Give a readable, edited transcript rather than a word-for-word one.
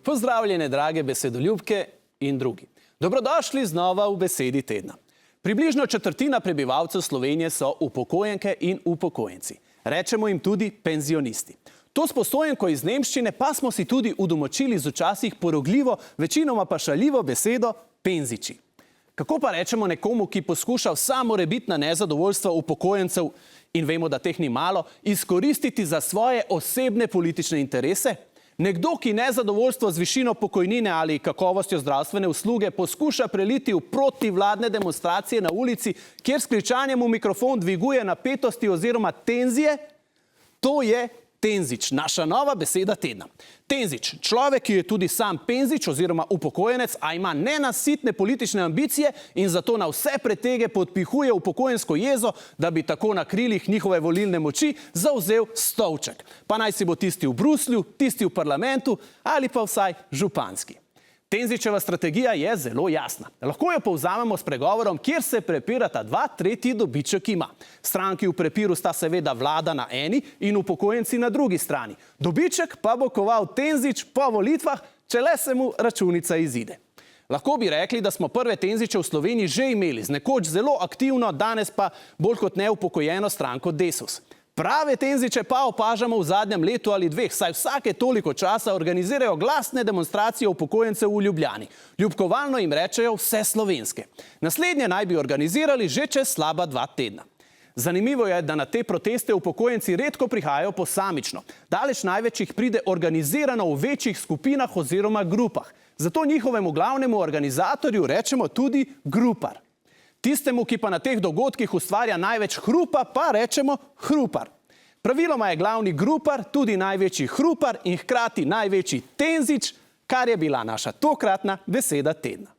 Pozdravljene, drage besedoljubke in drugi. Dobrodošli znova v Besedi tedna. Približno četrtina prebivalcev Slovenije so upokojenke in upokojenci. Rečemo jim tudi penzionisti. To sposojenko iz nemščine pa smo si tudi udomačili z včasih porogljivo, večinoma pa šaljivo besedo penziči. Kako pa rečemo nekomu, ki poskuša vsa morebitna nezadovoljstva upokojencev, in vemo, da teh ni malo, izkoristiti za svoje osebne politične interese? Nekdo, ki nezadovoljstvo z višino pokojnine ali kakovostjo zdravstvene usluge poskuša preliti v protivladne demonstracije na ulici, kjer s kričanjem v mikrofon dviguje napetosti oziroma tenzije, to je tenzič, naša nova beseda tedna. Tenzič, človek, ki je tudi sam penzič oziroma upokojenec, a ima nenasitne politične ambicije in zato na vse pretege podpihuje upokojensko jezo, da bi tako na krilih njihove volilne moči zavzel stolček. Pa naj si bo tisti v Bruslju, tisti v parlamentu ali pa vsaj županski. Tenzičeva strategija je zelo jasna. Lahko jo povzamemo s pregovorom, kjer se prepirata dva, tretji dobiček ima. Stranki v prepiru sta seveda vlada na eni in upokojenci na drugi strani. Dobiček pa bo koval Tenzič po volitvah, če le se mu računica izide. Lahko bi rekli, da smo prve tenziče v Sloveniji že imeli, z nekoč zelo aktivno, danes pa bolj kot ne upokojeno stranko Desus. Prave tenziče pa opažamo v zadnjem letu ali dveh, saj vsake toliko časa organizirajo glasne demonstracije upokojencev v Ljubljani. Ljubkovalno jim rečejo vse slovenske. Naslednje naj bi organizirali že čez slaba 2 tedna. Zanimivo je, da na te proteste upokojenci redko prihajajo posamično. Daleč največ jih pride organizirano v večjih skupinah oziroma grupah. Zato njihovemu glavnemu organizatorju rečemo tudi grupar. Tistemu, ki pa na teh dogodkih ustvarja največ hrupa, pa rečemo hrupar. Praviloma je glavni grupar tudi največji hrupar in hkrati največji tenzič, kar je bila naša tokratna beseda tedna.